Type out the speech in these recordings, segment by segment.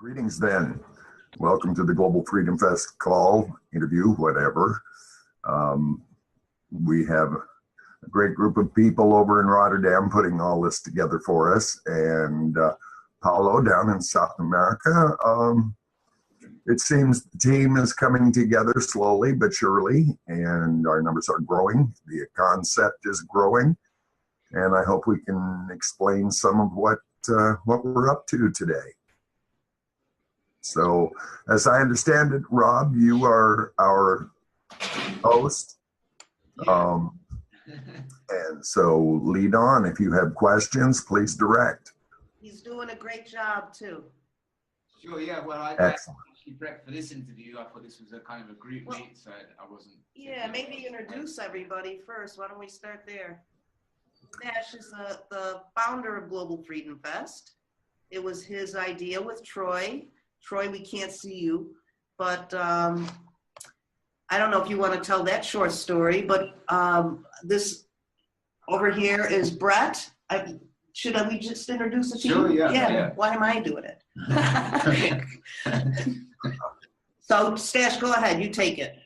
Greetings then. Welcome to the Global Freedom Fest call, interview, whatever. We have a great group of people over in Rotterdam putting all this together for us. And Paulo down in South America. It seems the team is coming together slowly but surely, and our numbers are growing. The concept is growing. And I hope we can explain some of what we're up to today. So, as I understand it, Rob, you are our host. And so lead on. If you have questions, please direct. He's doing a great job too. Sure, yeah. Well, I Excellent. actually prepped for this interview. I thought this was a kind of a group meet, so I wasn't. Yeah, maybe introduce everybody first. Why don't we start there? Stash is the founder of Global Freedom Fest. It was his idea with Troy. Troy, we can't see you, but I don't know if you want to tell that short story, but this over here is Brett. Should we just introduce the team? Sure, yeah. Why am I doing it? So, Stash, go ahead. You take it.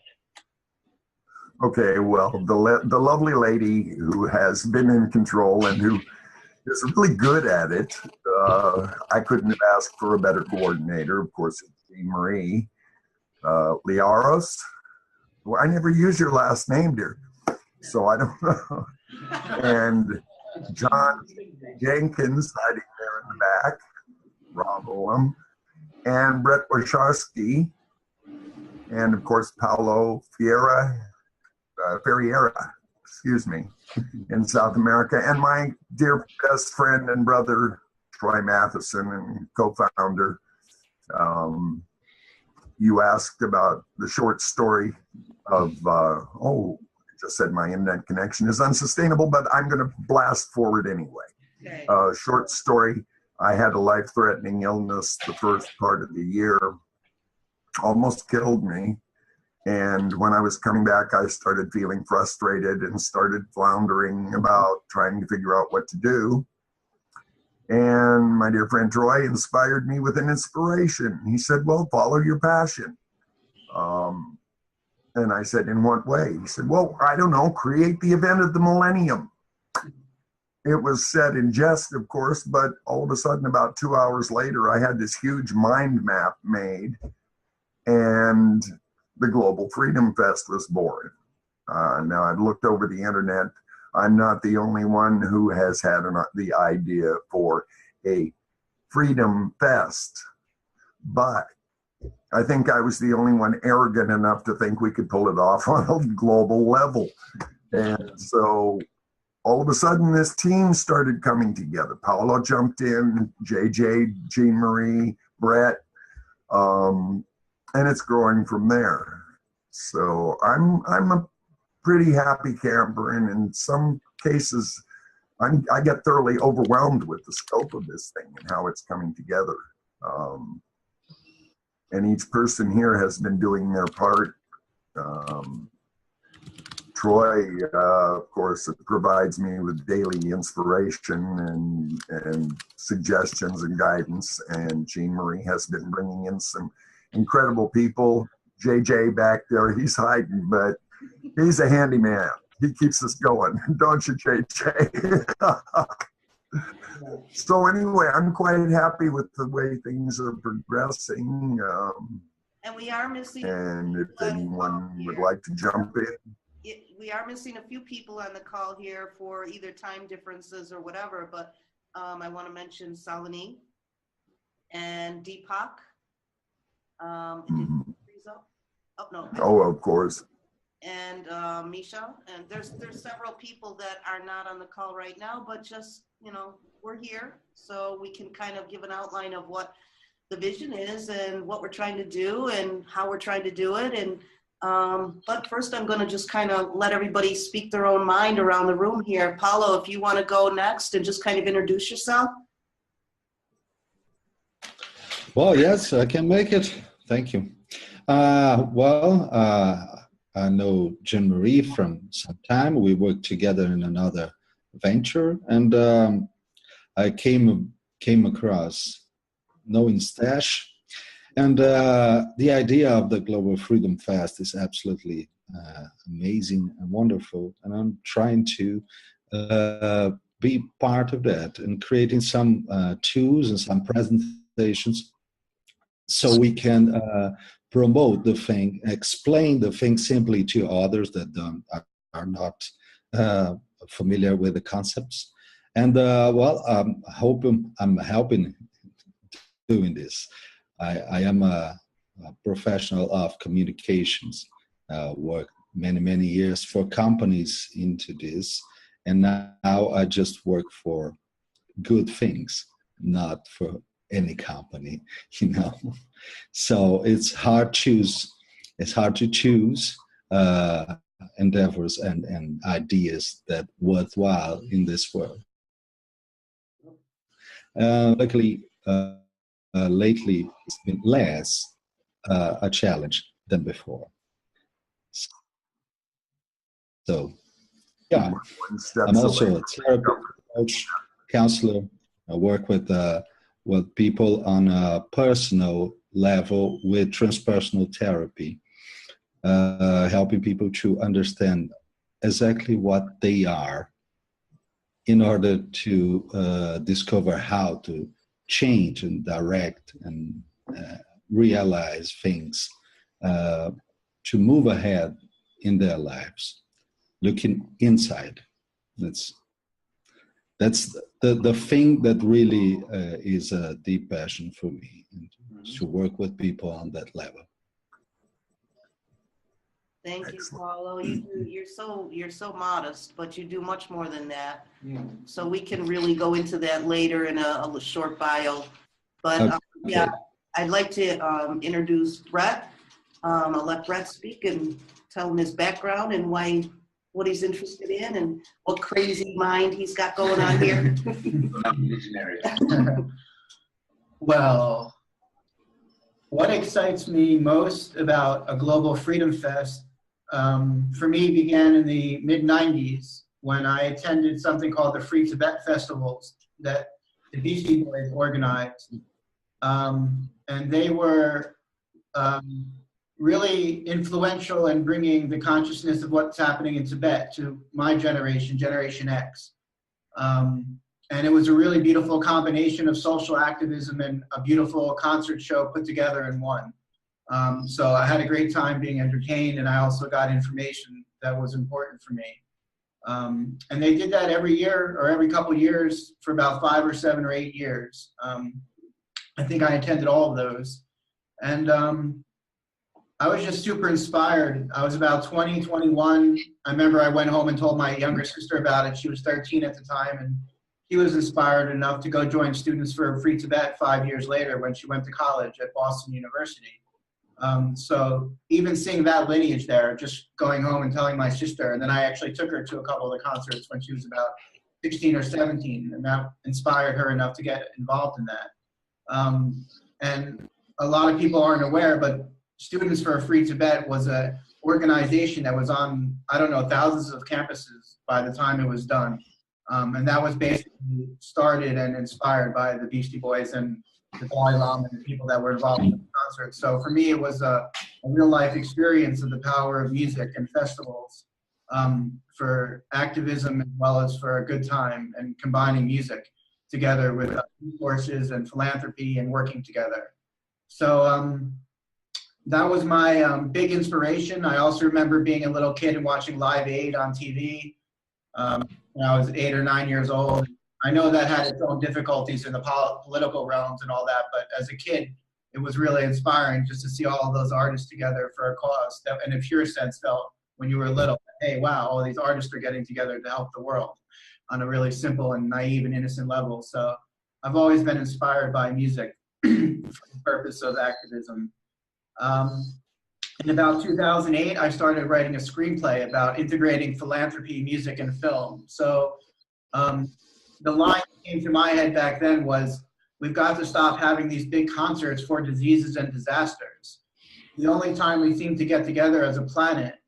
Okay, well, the lovely lady who has been in control and who is really good at it. I couldn't have asked for a better coordinator. Of course, it's Jean Marie Liaros. Well, I never use your last name, dear, so I don't know. And John Jenkins hiding there in the back, Rob Olam, and Brett Wacharski, and of course Paulo Ferreira, excuse me, in South America, and my dear best friend and brother, Troy Matheson, and co-founder. You asked about the short story of, I just said my internet connection is unsustainable, but I'm going to blast forward anyway. Okay. Short story, I had a life-threatening illness the first part of the year, almost killed me. And when I was coming back, I started feeling frustrated and started floundering about trying to figure out what to do. And my dear friend Troy inspired me with an inspiration. He said, well, follow your passion. And I said, in what way? He said, well, I don't know, create the event of the millennium. It was said in jest, of course, but all of a sudden, about 2 hours later, I had this huge mind map made. And the Global Freedom Fest was born. Now I've looked over the internet. I'm not the only one who has had the idea for a Freedom Fest, but I think I was the only one arrogant enough to think we could pull it off on a global level. And so all of a sudden this team started coming together. Paulo jumped in, JJ, Jean Marie, Brett, and it's growing from there. So I'm a pretty happy camper, and in some cases, I get thoroughly overwhelmed with the scope of this thing and how it's coming together. And each person here has been doing their part. Troy, of course, provides me with daily inspiration and suggestions and guidance, and Jean Marie has been bringing in some incredible people. JJ back there, he's hiding, but he's a handyman. He keeps us going, don't you, JJ? So anyway, I'm quite happy with the way things are progressing. And we are missing. And if anyone would like to jump in. We are missing a few people on the call here for either time differences or whatever, but I want to mention Salini and Deepak. Oh, of course. And Misha, and there's several people that are not on the call right now, but just, we're here, so we can kind of give an outline of what the vision is and what we're trying to do and how we're trying to do it. And but first, I'm going to just kind of let everybody speak their own mind around the room here. Paulo, if you want to go next and just kind of introduce yourself. Well, yes, I can make it. Thank you. I know Jean Marie from some time. We worked together in another venture, and I came across knowing Stash And the idea of the Global Freedom Fest is absolutely amazing and wonderful. And I'm trying to be part of that and creating some tools and some presentations so we can promote the thing, explain the thing simply to others that are not familiar with the concepts. And well, I'm helping doing this. I am a professional of communications, worked many years for companies into this, and now I just work for good things, not for any company, you know. So it's hard to choose endeavors and ideas that worthwhile in this world. Luckily, lately it's been less a challenge than before. So, yeah, I'm also a therapist, coach, counselor. I work with people on a personal level with transpersonal therapy, helping people to understand exactly what they are in order to discover how to change and direct and realize things to move ahead in their lives, looking inside. That's the thing that really is a deep passion for me, and to work with people on that level. Thank you, Paulo. You're so modest, but you do much more than that. Yeah. So we can really go into that later in a short bio. But Okay. yeah, I'd like to introduce Brett. I'll let Brett speak and tell him his background and what he's interested in and what crazy mind he's got going on here. Visionary. Well, what excites me most about a Global Freedom Fest for me began in the mid-90s when I attended something called the Free Tibet Festivals that the Beastie Boys organized. And they were really influential in bringing the consciousness of what's happening in Tibet to my generation, Generation X. And it was a really beautiful combination of social activism and a beautiful concert show put together in one. So I had a great time being entertained, and I also got information that was important for me. And they did that every year or every couple of years for about 5 or 7 or 8 years. I think I attended all of those. And I was just super inspired. I was about 20, 21. I remember I went home and told my younger sister about it. She was 13 at the time, and she was inspired enough to go join Students for Free Tibet 5 years later when she went to college at Boston University. So even seeing that lineage there, just going home and telling my sister, and then I actually took her to a couple of the concerts when she was about 16 or 17, and that inspired her enough to get involved in that. And a lot of people aren't aware, but Students for Free Tibet was an organization that was on, I don't know, thousands of campuses by the time it was done. And that was basically started and inspired by the Beastie Boys and the Dalai Lama and the people that were involved in the concert. So for me, it was a real life experience of the power of music and festivals for activism as well as for a good time, and combining music together with resources and philanthropy and working together. So that was my big inspiration. I also remember being a little kid and watching Live Aid on TV when I was 8 or 9 years old. I know that had its own difficulties in the political realms and all that, but as a kid, it was really inspiring just to see all of those artists together for a cause that, in a pure sense, felt when you were little, hey, wow, all these artists are getting together to help the world on a really simple and naive and innocent level. So I've always been inspired by music for the purpose of activism. In about 2008, I started writing a screenplay about integrating philanthropy, music, and film. So the line that came to my head back then was, we've got to stop having these big concerts for diseases and disasters. The only time we seem to get together as a planet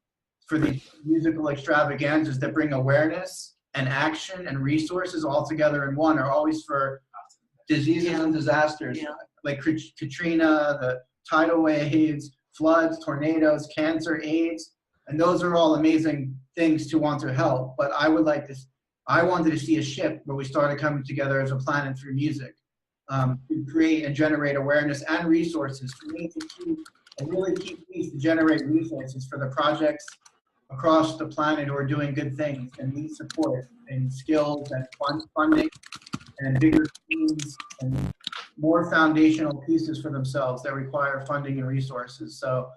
for these musical extravaganzas that bring awareness and action and resources all together in one are always for diseases and disasters. like Katrina, the tidal waves, floods, tornadoes, cancer, AIDS, and those are all amazing things to want to help. But I wanted to see a shift where we started coming together as a planet through music, to create and generate awareness and resources for me to keep a really key piece to generate resources for the projects across the planet who are doing good things and need support and skills and funding and bigger teams and more foundational pieces for themselves that require funding and resources. So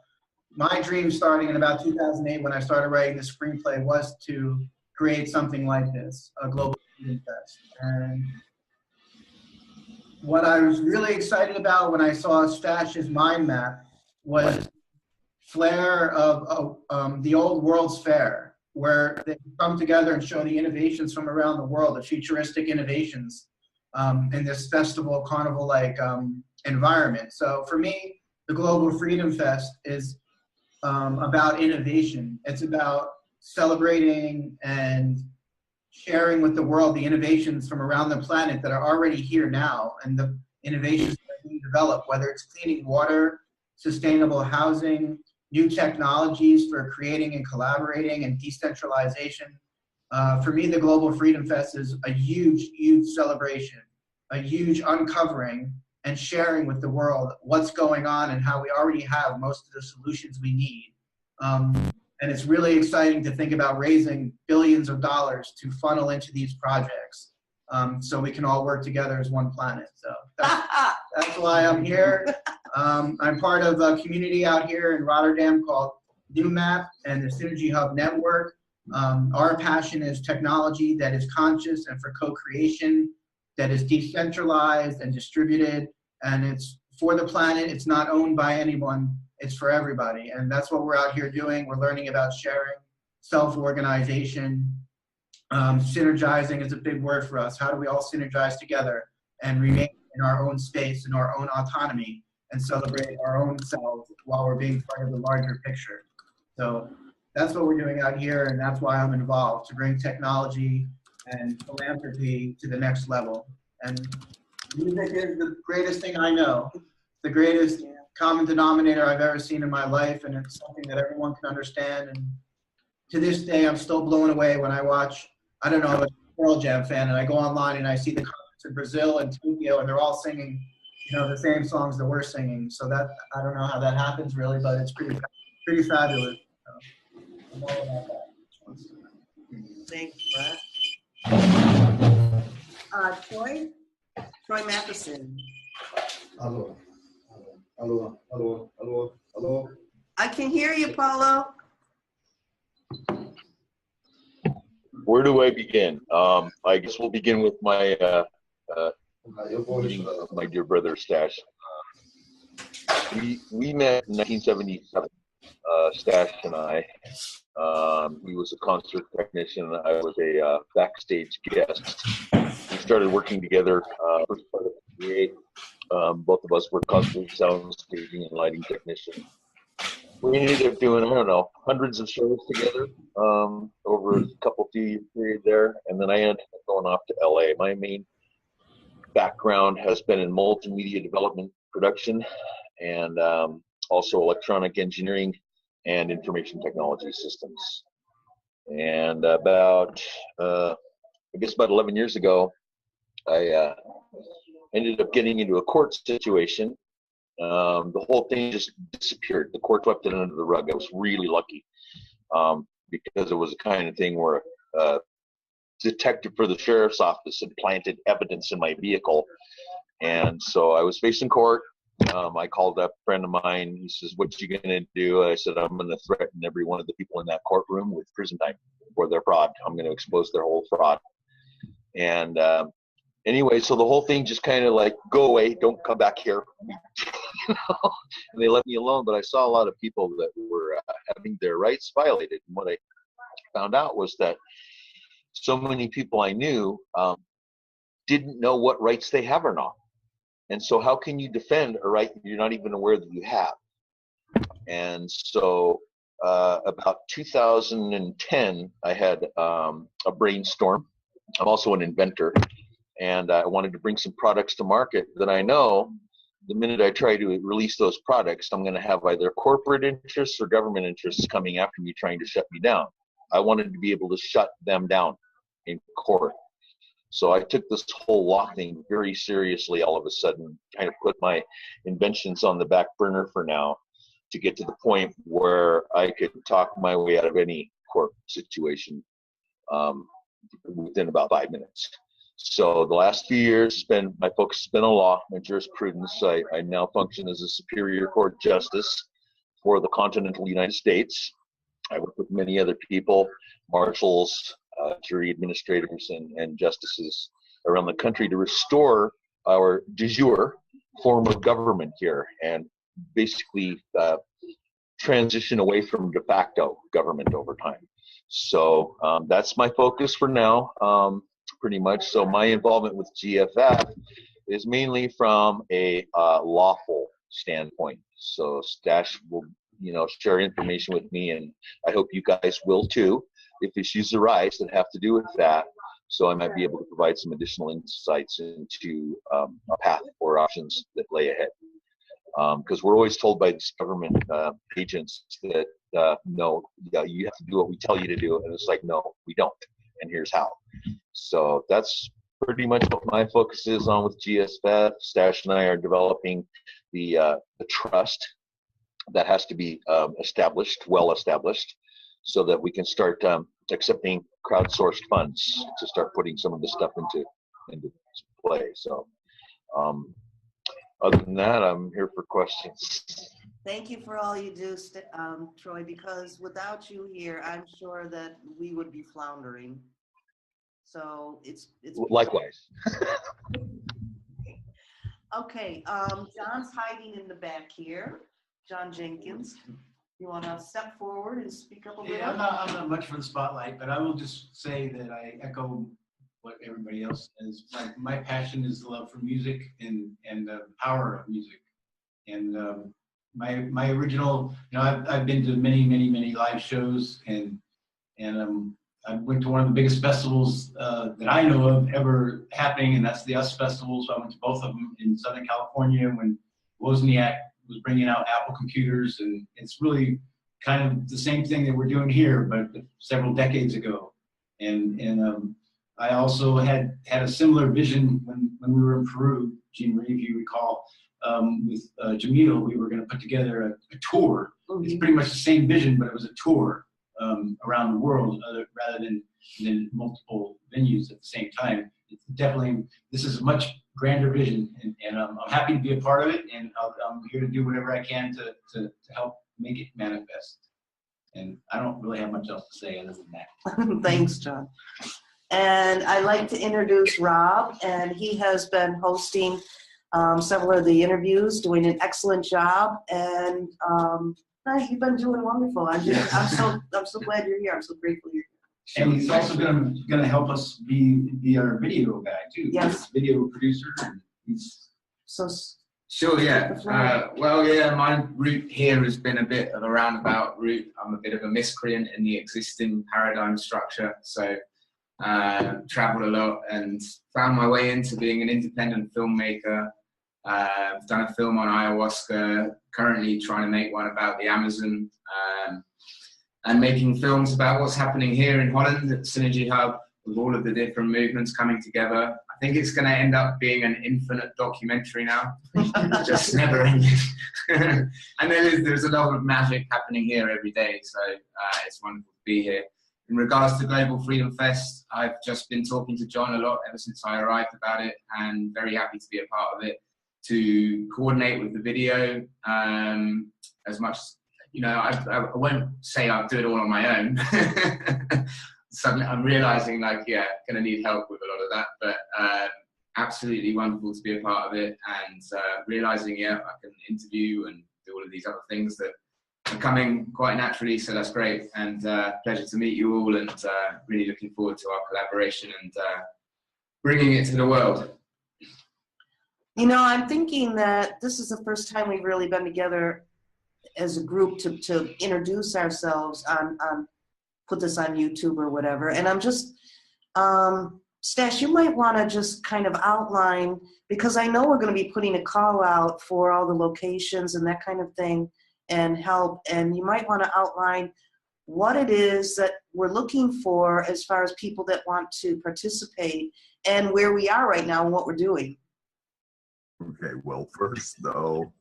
my dream starting in about 2008 when I started writing the screenplay was to create something like this, a global freedom fest. And what I was really excited about when I saw Stash's mind map was flair of the old World's Fair, where they come together and show the innovations from around the world, the futuristic innovations in this festival, carnival-like environment. So for me, the Global Freedom Fest is about innovation. It's about celebrating and sharing with the world the innovations from around the planet that are already here now and the innovations that are being developed, whether it's cleaning water, sustainable housing, new technologies for creating and collaborating and decentralization. For me, the Global Freedom Fest is a huge, huge celebration, a huge uncovering and sharing with the world what's going on and how we already have most of the solutions we need. And it's really exciting to think about raising billions of dollars to funnel into these projects, so we can all work together as one planet. So that's why I'm here. I'm part of a community out here in Rotterdam called NewMap and the Synergy Hub Network. Our passion is technology that is conscious and for co-creation, that is decentralized and distributed, and it's for the planet. It's not owned by anyone. It's for everybody. And that's what we're out here doing. We're learning about sharing, self-organization. Synergizing is a big word for us. How do we all synergize together and remain in our own space, in our own autonomy, and celebrate our own selves while we're being part of the larger picture? So that's what we're doing out here, and that's why I'm involved, to bring technology and philanthropy to the next level. And music is the greatest thing I know, the greatest common denominator I've ever seen in my life, and it's something that everyone can understand. And to this day, I'm still blown away when I watch, I don't know, I'm a Pearl Jam fan, and I go online and I see the concerts in Brazil and Tokyo, and they're all singing, you know, the same songs that we're singing. So that, I don't know how that happens really, but it's pretty fabulous. So I'm all about that. Thanks, Brett. Troy Matheson. Hello. Hello, hello, hello, hello. I can hear you, Paulo. Where do I begin? I guess we'll begin with my meeting of my dear brother Stash. We met in 1977, Stash and I. He was a concert technician. I was a backstage guest. We started working together first part of '88. Both of us were constantly sound, staging, and lighting technicians. We ended up doing, I don't know, hundreds of shows together over a few year period there. And then I ended up going off to LA. My main background has been in multimedia development production and also electronic engineering and information technology systems. And about 11 years ago, I ended up getting into a court situation. The whole thing just disappeared. The court swept it under the rug. I was really lucky because it was the kind of thing where a detective for the sheriff's office had planted evidence in my vehicle. And so I was facing court. I called up a friend of mine. He says, "What you gonna do?" I said, "I'm gonna threaten every one of the people in that courtroom with prison time for their fraud. I'm gonna expose their whole fraud." And anyway, so the whole thing just kind of like, go away, don't come back here. And they let me alone, but I saw a lot of people that were having their rights violated. And what I found out was that so many people I knew didn't know what rights they have or not. And so how can you defend a right you're not even aware that you have? And so about 2010, I had a brainstorm. I'm also an inventor. And I wanted to bring some products to market that I know the minute I try to release those products, I'm going to have either corporate interests or government interests coming after me trying to shut me down. I wanted to be able to shut them down in court. So I took this whole law thing very seriously all of a sudden, kind of put my inventions on the back burner for now to get to the point where I could talk my way out of any court situation within about 5 minutes. So the last few years, my focus has been on law and jurisprudence. I now function as a superior court justice for the continental United States. I work with many other people, marshals, jury administrators, and justices around the country to restore our de jure form of government here and basically transition away from de facto government over time. So that's my focus for now, pretty much. So my involvement with GFF is mainly from a lawful standpoint. So Stash will, share information with me, and I hope you guys will too, if issues arise that have to do with that. So I might be able to provide some additional insights into a path or options that lay ahead. Because we're always told by these government agents that, no, you have to do what we tell you to do. And it's like, no, we don't. And here's how. So that's pretty much what my focus is on with GFF. Stash and I are developing the trust that has to be well established, so that we can start accepting crowdsourced funds to start putting some of this stuff into play. So other than that, I'm here for questions. Thank you for all you do, Troy, because without you here, I'm sure that we would be floundering. So it's likewise. Okay, John's hiding in the back here. John Jenkins, you want to step forward and speak up a little? Yeah, I'm not much for the spotlight, but I will just say that I echo what everybody else says. My passion is the love for music and the power of music. And my original, I've been to many live shows, and I went to one of the biggest festivals that I know of ever happening, and that's the US Festival. So I went to both of them in Southern California when Wozniak was bringing out Apple computers, and it's really kind of the same thing that we're doing here, but several decades ago. And I also had a similar vision when we were in Peru, Jean Marie, if you recall, with Jamil. We were going to put together a tour. Mm-hmm. It's pretty much the same vision, but it was a tour around the world rather than multiple venues at the same time. It's definitely, this is a much grander vision, and I'm happy to be a part of it, and I'm here to do whatever I can to help make it manifest. And I don't really have much else to say other than that. Thanks, John. And I'd like to introduce Rob, and he has been hosting several of the interviews, doing an excellent job, and you've been doing wonderful. I'm so glad you're here. I'm so grateful you're here. And he's also going to help us be our video guy too. Yes. Video producer. Sure, yeah. My route here has been a bit of a roundabout route. I'm a bit of a miscreant in the existing paradigm structure. So traveled a lot and found my way into being an independent filmmaker. I've done a film on ayahuasca, currently trying to make one about the Amazon, and making films about what's happening here in Holland at Synergy Hub with all of the different movements coming together. I think it's going to end up being an infinite documentary now, just never ending. And there's a lot of magic happening here every day, so it's wonderful to be here. In regards to Global Freedom Fest, I've just been talking to John a lot ever since I arrived about it, and very happy to be a part of it, to coordinate with the video as much as, I won't say I'll do it all on my own. Suddenly I'm realizing going to need help with a lot of that, but absolutely wonderful to be a part of it, and realizing, I can interview and do all of these other things that are coming quite naturally, so that's great, and pleasure to meet you all, and really looking forward to our collaboration and bringing it to the world. I'm thinking that this is the first time we've really been together as a group to introduce ourselves on put this on YouTube or whatever. And I'm just, Stash, you might want to just kind of outline, because I know we're going to be putting a call out for all the locations and that kind of thing and help, and you might want to outline what it is that we're looking for as far as people that want to participate and where we are right now and what we're doing. Okay, well, first though,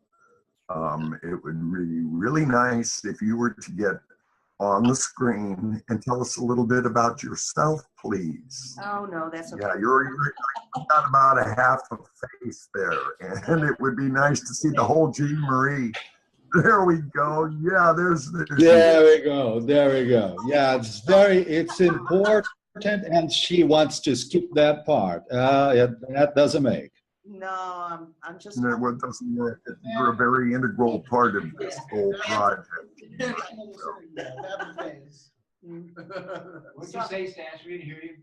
it would be really nice if you were to get on the screen and tell us a little bit about yourself, please. Oh, no, that's okay. Yeah, you've got about a half a face there, and it would be nice to see the whole Jean Marie. There we go. Yeah, there's There we go. There we go. Yeah, it's important, and she wants to skip that part. That doesn't make. No, I'm just. No, what doesn't work. You're a very integral part of this whole project. What'd you say, Stash? We didn't hear you.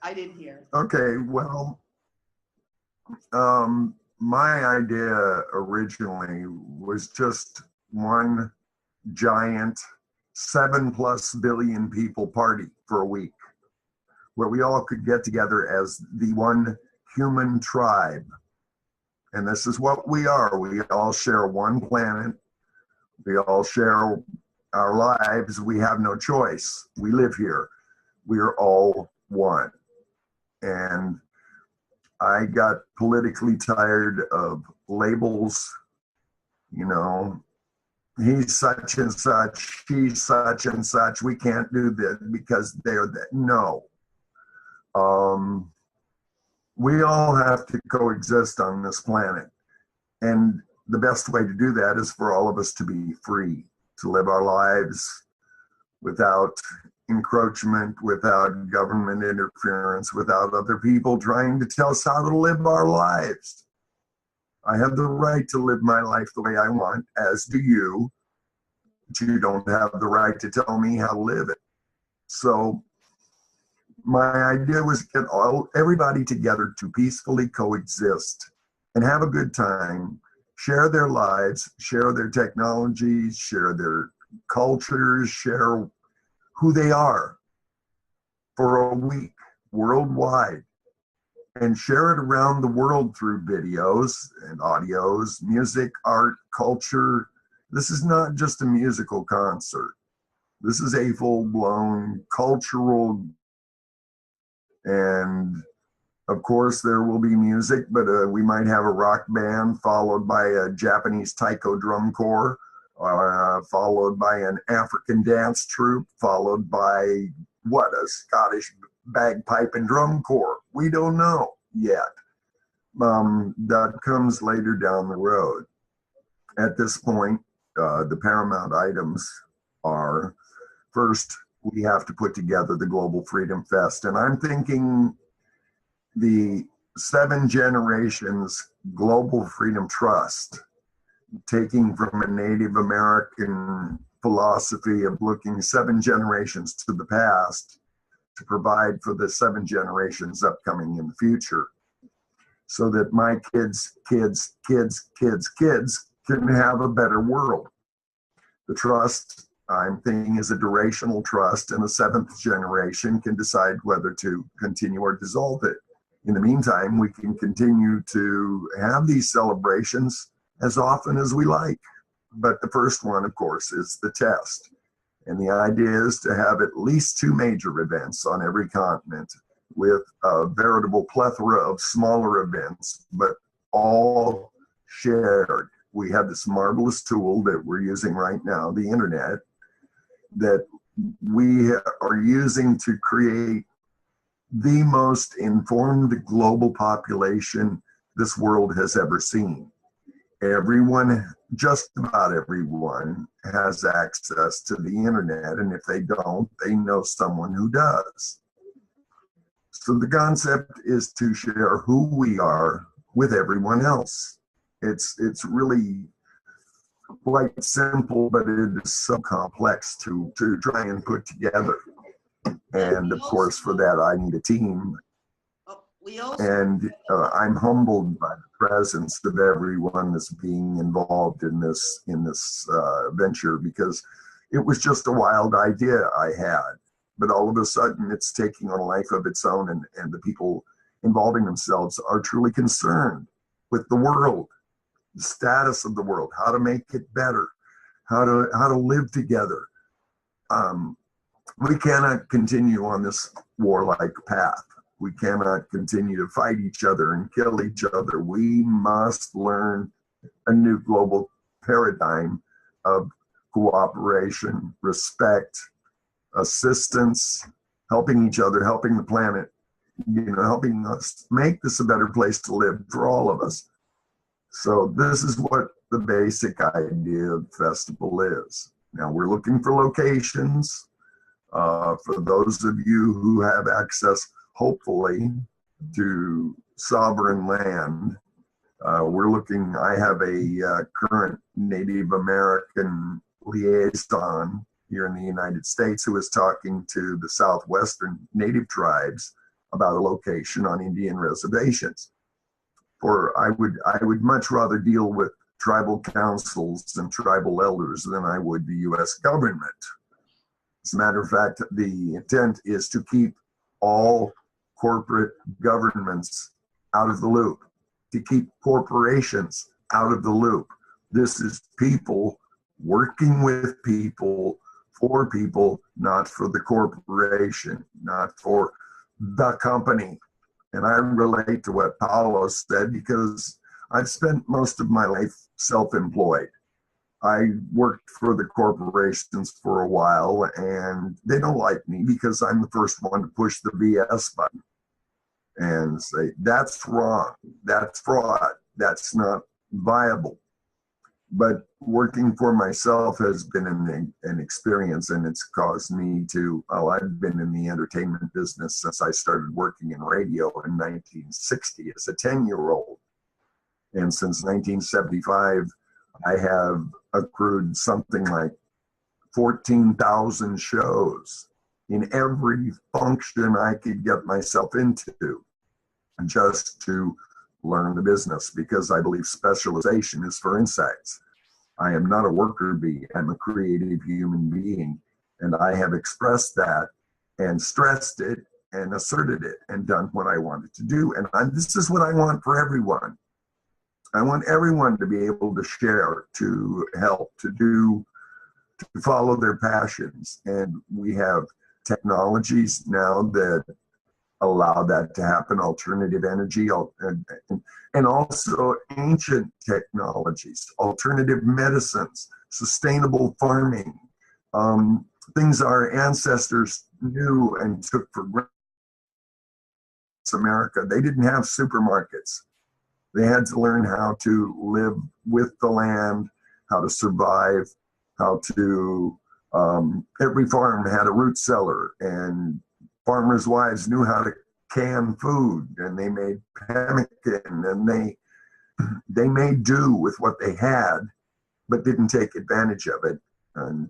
I didn't hear. Okay, well, my idea originally was just one giant 7+ billion people party for a week, where we all could get together as the one human tribe. And this is what we are. We all share one planet. We all share our lives. We have no choice. We live here. We are all one. And I got politically tired of labels, you know, he's such and such, she's such and such. We can't do this because they're that. No. We all have to coexist on this planet. And the best way to do that is for all of us to be free, to live our lives without encroachment, without government interference, without other people trying to tell us how to live our lives. I have the right to live my life the way I want, as do you, but you don't have the right to tell me how to live it. So my idea was to get everybody together to peacefully coexist and have a good time, share their lives, share their technologies, share their cultures, share who they are for a week worldwide, and share it around the world through videos and audios, music, art, culture. This is not just a musical concert. This is a full-blown cultural, and of course there will be music, but we might have a rock band followed by a Japanese taiko drum corps, followed by an African dance troupe, followed by what, a Scottish bagpipe and drum corps. We don't know yet. That comes later down the road. At this point, the paramount items are, first, we have to put together the Global Freedom Fest. And I'm thinking the 7 Generations Global Freedom Trust, taking from a Native American philosophy of looking 7 generations to the past to provide for the 7 generations upcoming in the future, so that my kids' kids' kids' kids' kids can have a better world. The trust, I'm thinking, is a durational trust, and the 7th generation can decide whether to continue or dissolve it. In the meantime, we can continue to have these celebrations as often as we like. But the first one, of course, is the test. And the idea is to have at least 2 major events on every continent, with a veritable plethora of smaller events, but all shared. We have this marvelous tool that we're using right now, the internet, that we are using to create the most informed global population this world has ever seen. Everyone, just about everyone, has access to the internet, and if they don't, they know someone who does. So the concept is to share who we are with everyone else. It's really quite simple, but it is so complex to try and put together. And of course, for that, I need a team. And I'm humbled by the presence of everyone that's being involved in this venture, because it was just a wild idea I had. but all of a sudden it's taking on a life of its own, and the people involving themselves are truly concerned with the world, the status of the world, how to make it better, how to live together. We cannot continue on this warlike path. We cannot continue to fight each other and kill each other. We must learn a new global paradigm of cooperation, respect, assistance, helping each other, helping the planet, helping us make this a better place to live for all of us. So this is what the basic idea of the festival is. Now we're looking for locations. For those of you who have access, hopefully, to sovereign land, I have a current Native American liaison here in the United States who is talking to the Southwestern Native tribes about a location on Indian reservations. I would much rather deal with tribal councils and tribal elders than I would the U.S. government. As a matter of fact, the intent is to keep all corporate governments out of the loop, to keep corporations out of the loop. This is people working with people, for people, not for the corporation, not for the company. And I relate to what Paolo said because I've spent most of my life self-employed. I worked for the corporations for a while, and they don't like me because I'm the first one to push the BS button and say, that's wrong, that's fraud, that's not viable. But working for myself has been an experience, and it's caused me to, I've been in the entertainment business since I started working in radio in 1960 as a 10-year-old. And since 1975, I have accrued something like 14,000 shows in every function I could get myself into just to learn the business, because I believe specialization is for insects. I am not a worker bee. I'm a creative human being. And I have expressed that and stressed it and asserted it and done what I wanted to do. And this is what I want for everyone. I want everyone to be able to share, to help, to follow their passions. And we have technologies now that allow that to happen, alternative energy, and also ancient technologies, alternative medicines, sustainable farming, things our ancestors knew and took for granted. America, they didn't have supermarkets. They had to learn how to live with the land, how to survive, how to, every farm had a root cellar, and farmers' wives knew how to can food, and they made pemmican, and they made do with what they had, but didn't take advantage of it. And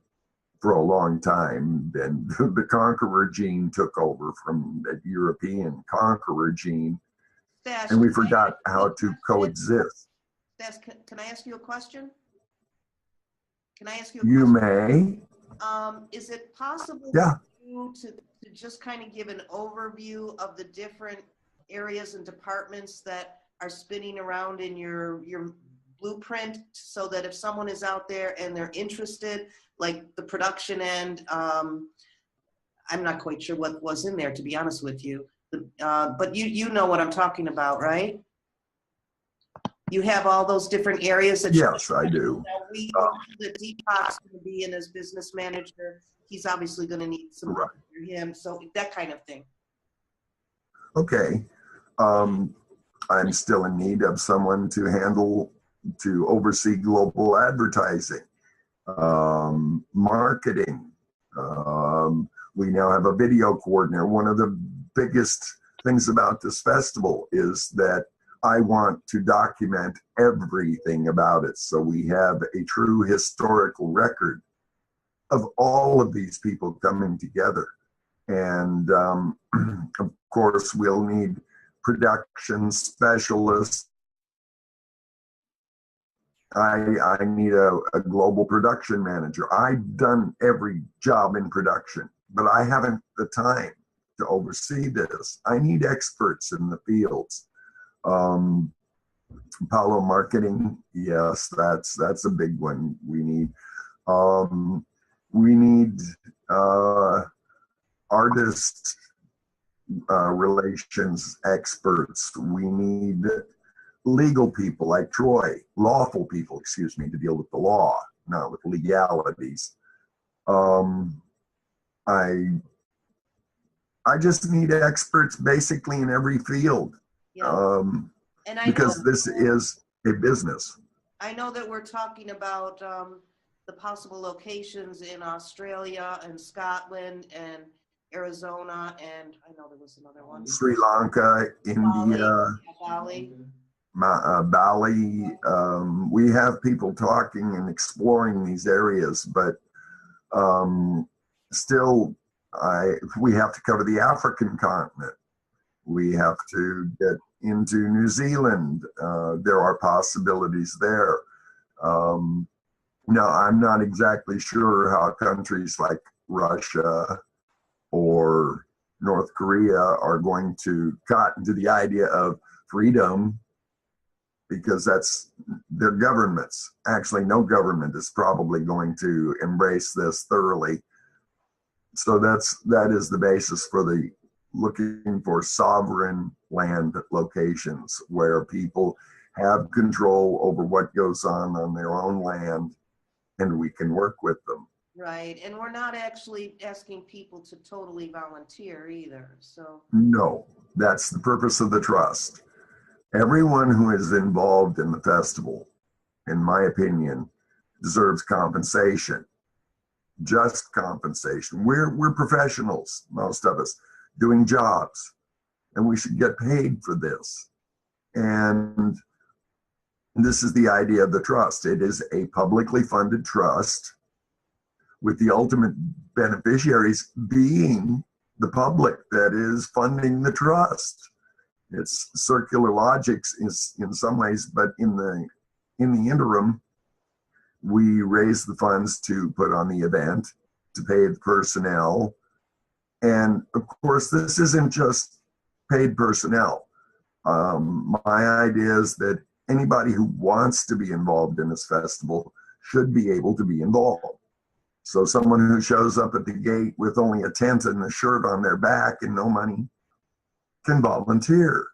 for a long time, then the conqueror gene took over from the European conqueror gene, Stash, and we forgot how to coexist. Stash, can I ask you a question? Can I ask you a You question? may. Is it possible Yeah. for you to just kind of give an overview of the different areas and departments that are spinning around in your blueprint, so that if someone is out there and they're interested, like the production end, I'm not quite sure what was in there, to be honest with you, but you know what I'm talking about, right? You have all those different areas that Yes, I do. we the Deepak's going to be in as business manager. He's obviously going to need some help for him, so that kind of thing. Okay. I'm still in need of someone to oversee global advertising, marketing. We now have a video coordinator. One of the biggest things about this festival is that I want to document everything about it, so we have a true historical record of all of these people coming together. And of course, we'll need production specialists. I need a global production manager. I've done every job in production. but I haven't the time to oversee this. I need experts in the fields. Paulo, marketing, yes, that's a big one. We need artist relations experts. We need legal people like Troy, lawful people, excuse me, to deal with the law, not with legalities. I just need experts basically in every field. Yeah. And because this is a business. I know that we're talking about the possible locations in Australia and Scotland and Arizona, and I know there was another one. Sri Lanka, India, Bali. Bali. We have people talking and exploring these areas, but still, we have to cover the African continent. We have to get into New Zealand. There are possibilities there. Now, I'm not exactly sure how countries like Russia or North Korea are going to cotton to the idea of freedom, because that's their governments. Actually, no government is probably going to embrace this thoroughly. So that is the basis for the looking for sovereign land locations where people have control over what goes on their own land, and we can work with them. Right, and we're not actually asking people to totally volunteer either, so. No, that's the purpose of the trust. Everyone who is involved in the festival, in my opinion, deserves compensation, just compensation. We're professionals, most of us, doing jobs, and we should get paid for this. And this is the idea of the trust. It is a publicly funded trust with the ultimate beneficiaries being the public that is funding the trust. It's circular logic in some ways, but in the interim, we raise the funds to put on the event, to pay the personnel. And of course, this isn't just paid personnel. My idea is that anybody who wants to be involved in this festival should be able to be involved. So someone who shows up at the gate with only a tent and a shirt on their back and no money can volunteer.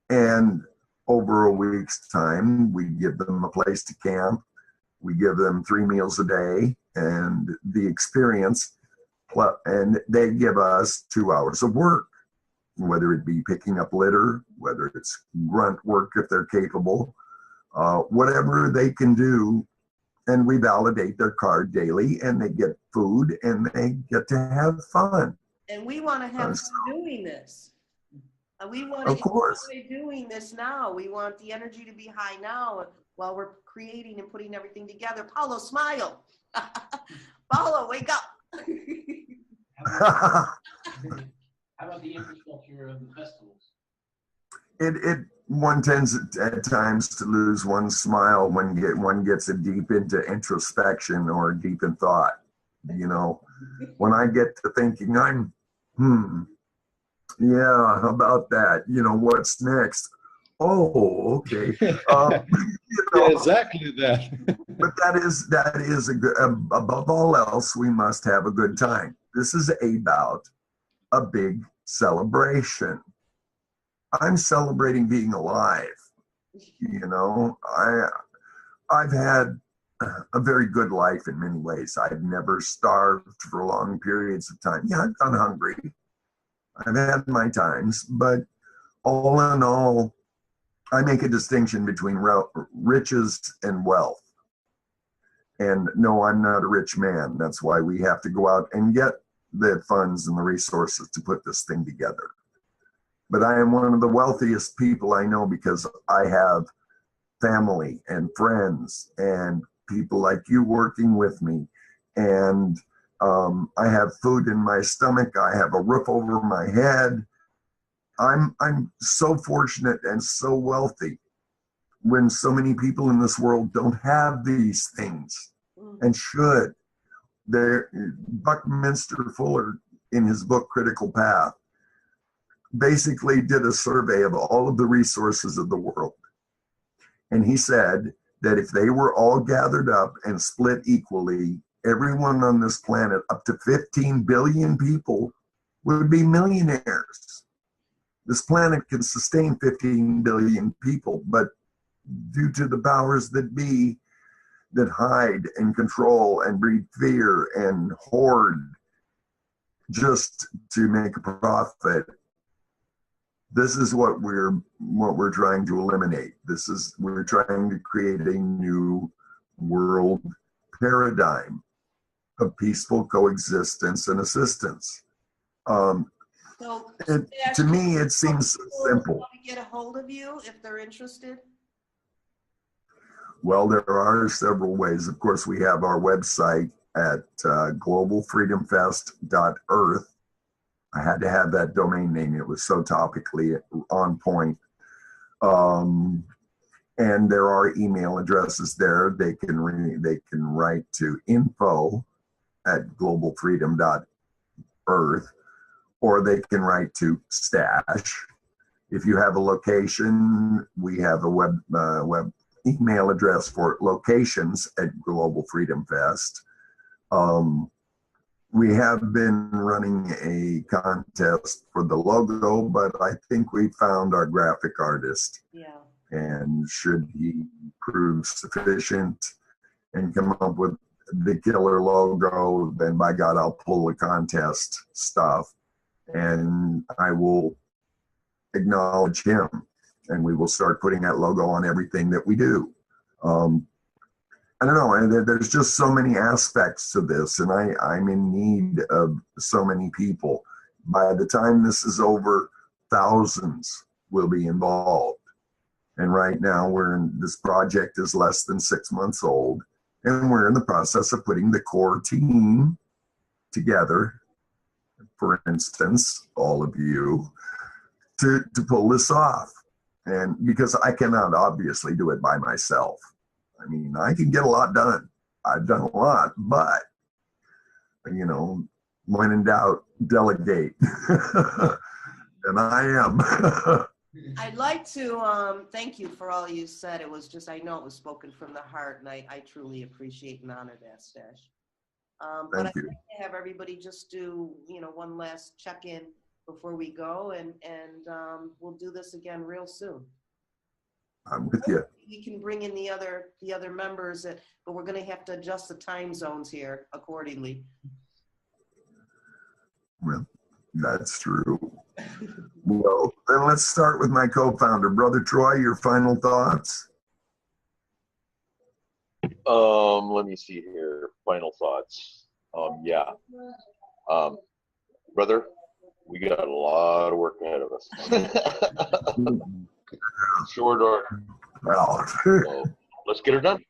And over a week's time, we give them a place to camp. We give them 3 meals a day and the experience. And they give us 2 hours of work, whether it be picking up litter, whether it's grunt work if they're capable, whatever they can do. And we validate their card daily, and they get food, and they get to have fun. And we want to have fun doing this. We want to enjoy doing this now. We want the energy to be high now while we're creating and putting everything together. Paulo, smile. Paulo, wake up. How about the infrastructure of the festivals? One tends at times to lose one's smile when one gets deep into introspection or deep in thought. You know, when I get to thinking, yeah, how about that? You know, what's next? Oh, okay. Yeah, exactly that. But that is a good. Above all else, we must have a good time. This is about a big celebration. I'm celebrating being alive. You know, I've had a very good life in many ways. I've never starved for long periods of time. Yeah, I've gone hungry. I've had my times, but all in all, I make a distinction between riches and wealth. And no, I'm not a rich man. That's why we have to go out and get the funds and the resources to put this thing together. But I am one of the wealthiest people I know because I have family and friends and people like you working with me. And I have food in my stomach. I have a roof over my head. I'm so fortunate and so wealthy when so many people in this world don't have these things and should. Buckminster Fuller, in his book Critical Path, basically did a survey of all of the resources of the world. And he said that if they were all gathered up and split equally, everyone on this planet, up to 15 billion people, would be millionaires. This planet can sustain 15 billion people, but due to the powers that be that hide and control and breed fear and hoard just to make a profit, this is what we're trying to eliminate. We're trying to create a new world paradigm of peaceful coexistence and assistance. So, To me, it seems simple. Want to get a hold of you if they're interested? Well, there are several ways. Of course, we have our website at globalfreedomfest.earth. I had to have that domain name. It was so topically on point. And there are email addresses there. They can write to info@globalfreedom.earth, or they can write to Stash. If you have a location, we have a web email address for locations at Global Freedom Fest. We have been running a contest for the logo, but I think we found our graphic artist. Yeah. And should he prove sufficient and come up with the killer logo, then by God, I'll pull the contest stuff and I will acknowledge him. And we will start putting that logo on everything that we do. I don't know, and there's just so many aspects to this, and I'm in need of so many people. By the time this is over, thousands will be involved. And right now, this project is less than 6 months old, and we're in the process of putting the core team together, for instance, all of you, to pull this off. And because I cannot obviously do it by myself. I mean, I can get a lot done. I've done a lot, but, when in doubt, delegate. And I am. I'd like to thank you for all you said. It was just, I know it was spoken from the heart, and I truly appreciate and honor that, Stash. But I'd like to have everybody just do, one last check-in before we go, and we'll do this again real soon. I'm with you. We can bring in the other members, but we're going to have to adjust the time zones here accordingly. Well, that's true. Well, then let's start with my co-founder, Brother Troy. Your final thoughts? Let me see here. Final thoughts. Brother, we got a lot of work ahead of us. Short order. Well, so let's get her done.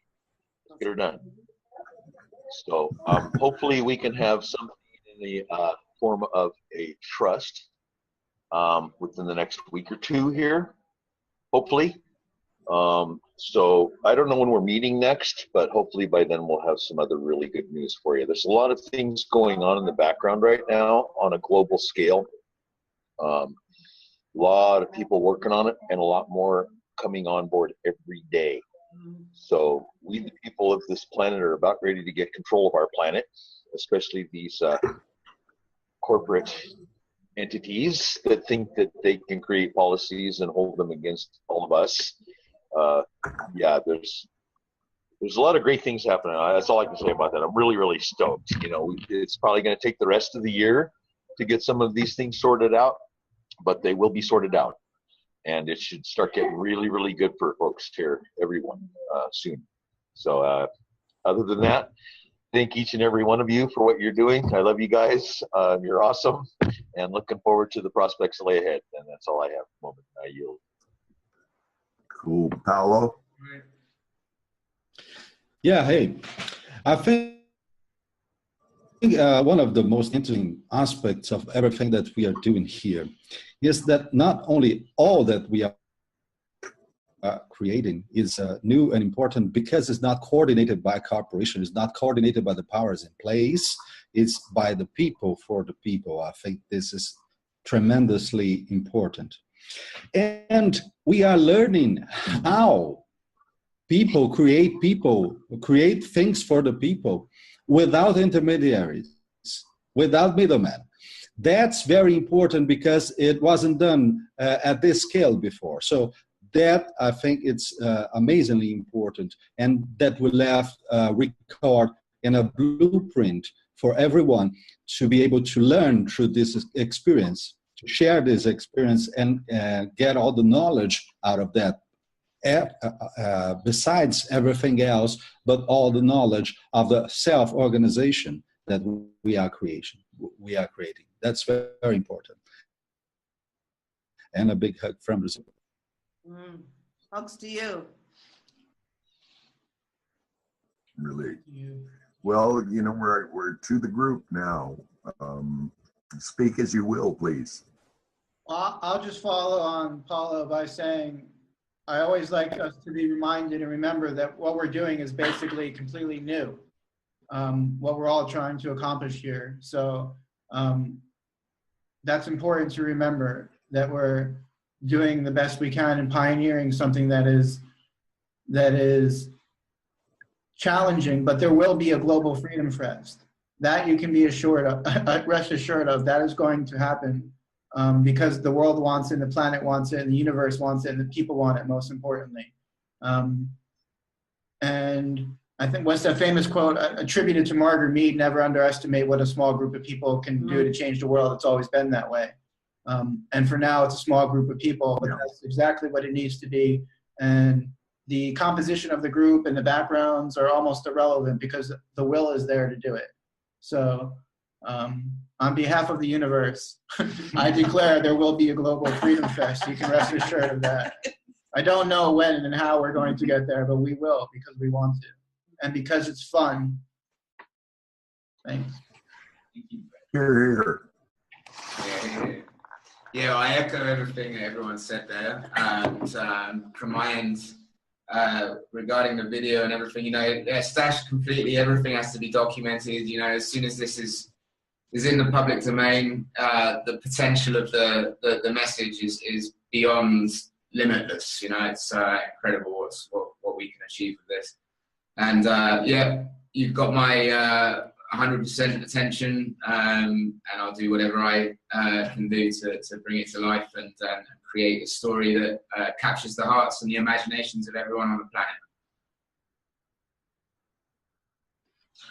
So hopefully we can have something in the form of a trust within the next week or two here, hopefully. So I don't know when we're meeting next, but hopefully by then we'll have some other really good news for you. There's a lot of things going on in the background right now on a global scale. A lot of people working on it and a lot more coming on board every day. So we, the people of this planet, are about ready to get control of our planet, especially these corporate entities that think that they can create policies and hold them against all of us. There's a lot of great things happening. That's all I can say about that. I'm really, really stoked. It's probably going to take the rest of the year to get some of these things sorted out, but they will be sorted out. And it should start getting really, really good for folks here, everyone, soon. So other than that, thank each and every one of you for what you're doing. I love you guys. You're awesome. And looking forward to the prospects that lay ahead. And that's all I have at the moment. I yield. Cool. Paolo? Yeah, hey. I think one of the most interesting aspects of everything that we are doing here is that not only all that we are creating is new and important because it's not coordinated by corporation, it's not coordinated by the powers in place, it's by the people for the people. I think this is tremendously important. And we are learning how people create things for the people without intermediaries, without middlemen. That's very important because it wasn't done at this scale before. So that, I think, it's amazingly important, and that will have record in a blueprint for everyone to be able to learn through this experience, to share this experience and get all the knowledge out of that. Besides everything else, but all the knowledge of the self-organization that we are creating. That's very, very important. And a big hug from Brazil. Hugs to you. Really. Well, you know, we're to the group now. Speak as you will, please. Well, I'll just follow on Paulo by saying, I always like us to be reminded and remember that what we're doing is basically completely new. What we're all trying to accomplish here. So that's important to remember, that we're doing the best we can and pioneering something that is challenging, but there will be a Global Freedom Fest. That you can be assured of, rest assured of, that is going to happen because the world wants it, the planet wants it, and the universe wants it, and the people want it, most importantly. And I think what's that famous quote attributed to Margaret Mead, never underestimate what a small group of people can do to change the world. It's always been that way. And for now, it's a small group of people, but that's exactly what it needs to be. And the composition of the group and the backgrounds are almost irrelevant because the will is there to do it. So on behalf of the universe, I declare there will be a Global Freedom Fest. You can rest assured of that. I don't know when and how we're going to get there, but we will because we want to. And because it's fun. Thanks. Here. Yeah, I echo everything that everyone said there. And from my end, regarding the video and everything, you know, Stash completely, everything has to be documented. You know, as soon as this is in the public domain, the potential of the message is beyond limitless. You know, it's incredible what we can achieve with this. And yeah, you've got my 100% attention, and I'll do whatever I can do to bring it to life and create a story that captures the hearts and the imaginations of everyone on the planet.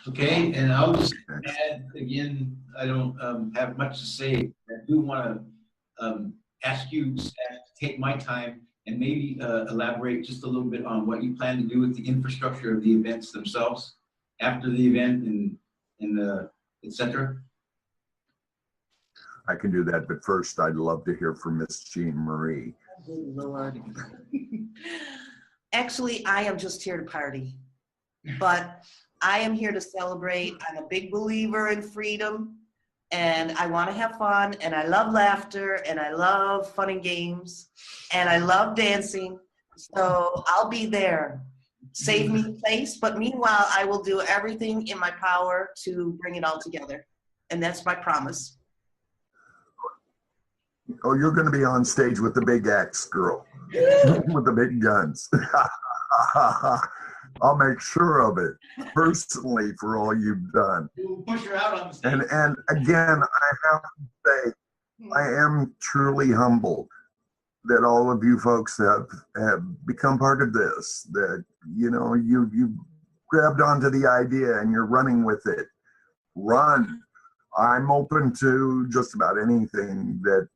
Okay, and I'll just add again, I don't have much to say. I do want to ask you to take my time and maybe elaborate just a little bit on what you plan to do with the infrastructure of the events themselves after the event and et cetera. I can do that, but first I'd love to hear from Miss Jean Marie. Oh, Lord. Actually, I am just here to party, but I am here to celebrate. I'm a big believer in freedom, and I want to have fun, and I love laughter, and I love fun and games, and I love dancing. So I'll be there. Save me place, but meanwhile, I will do everything in my power to bring it all together, and that's my promise. Oh, you're going to be on stage with the big axe, girl, with the big guns. I'll make sure of it personally for all you've done. We'll push her out on the stage. And again, I have to say, I am truly humbled that all of you folks have become part of this, that, you know, you grabbed onto the idea and you're running with it. Run. I'm open to just about anything that,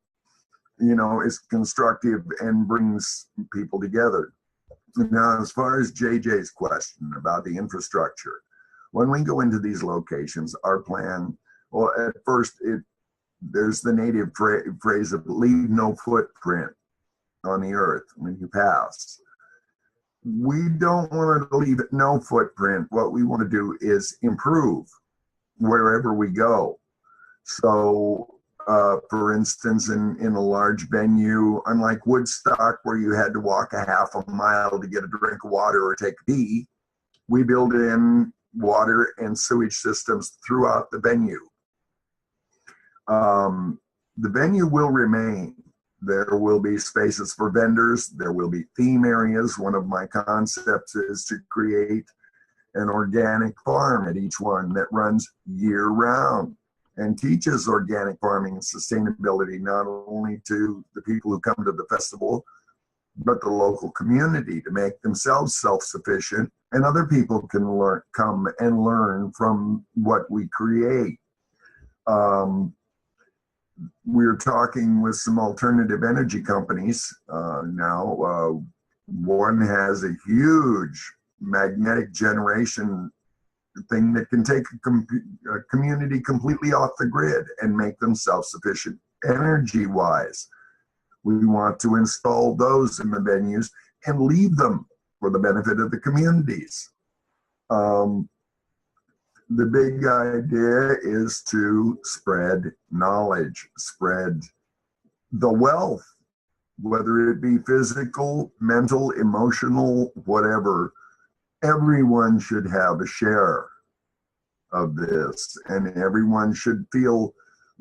you know, is constructive and brings people together. Now, as far as JJ's question about the infrastructure, when we go into these locations, our plan, well, at first, there's the native phrase of leave no footprint on the earth when you pass. We don't want to leave no footprint. What we want to do is improve wherever we go. So For instance, in a large venue, unlike Woodstock, where you had to walk a half a mile to get a drink of water or take a pee, we build in water and sewage systems throughout the venue. The venue will remain. There will be spaces for vendors. There will be theme areas. One of my concepts is to create an organic farm at each one that runs year round and teaches organic farming and sustainability, not only to the people who come to the festival, but the local community, to make themselves self-sufficient, and other people can come and learn from what we create. We're talking with some alternative energy companies now. One has a huge magnetic generation thing that can take a community completely off the grid and make them self-sufficient energy-wise. We want to install those in the venues and leave them for the benefit of the communities. The big idea is to spread knowledge, spread the wealth, whether it be physical, mental, emotional, whatever. Everyone should have a share of this, and everyone should feel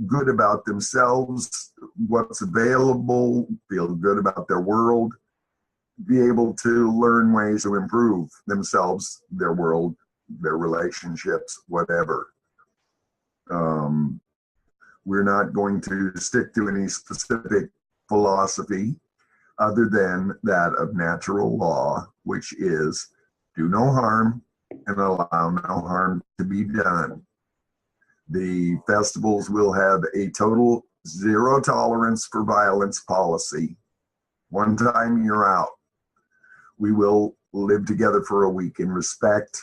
good about themselves, what's available, feel good about their world, be able to learn ways to improve themselves, their world, their relationships, whatever. We're not going to stick to any specific philosophy other than that of natural law, which is do no harm and allow no harm to be done. The festivals will have a total zero tolerance for violence policy. One time you're out. We will live together for a week in respect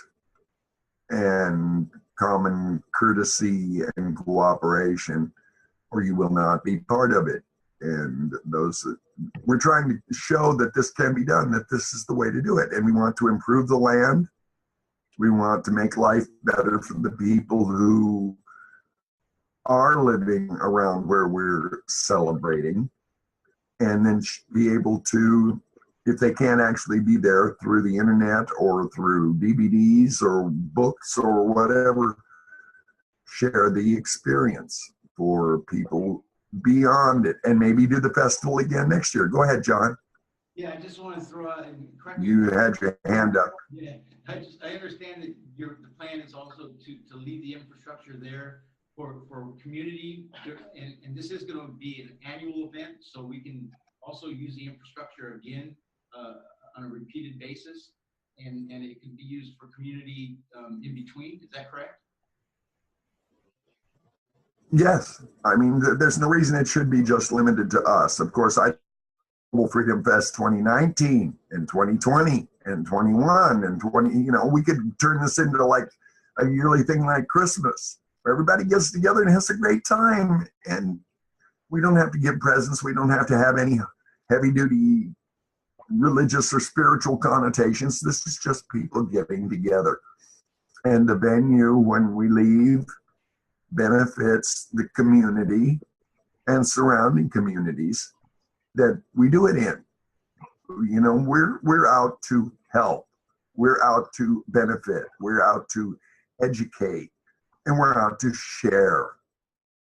and common courtesy and cooperation, or you will not be part of it. And we're trying to show that this can be done, that this is the way to do it. And we want to improve the land. We want to make life better for the people who are living around where we're celebrating, and then be able to, if they can't actually be there through the internet or through DVDs or books or whatever, share the experience for people beyond it, and maybe do the festival again next year. Go ahead, John. Yeah, I just want to throw out and correct me. You had your hand up. Yeah, I understand that the plan is also to leave the infrastructure there for community, and this is going to be an annual event, so we can also use the infrastructure again on a repeated basis, and it can be used for community in between. Is that correct? Yes, I mean, there's no reason it should be just limited to us. Of course, Global Freedom Fest 2019 and 2020 and 21 and 20, we could turn this into like a yearly thing like Christmas, where everybody gets together and has a great time, and we don't have to give presents. We don't have to have any heavy duty religious or spiritual connotations. This is just people getting together. And the venue, when we leave, benefits the community and surrounding communities that we do it in. We're out to help. We're out to benefit. We're out to educate. And we're out to share.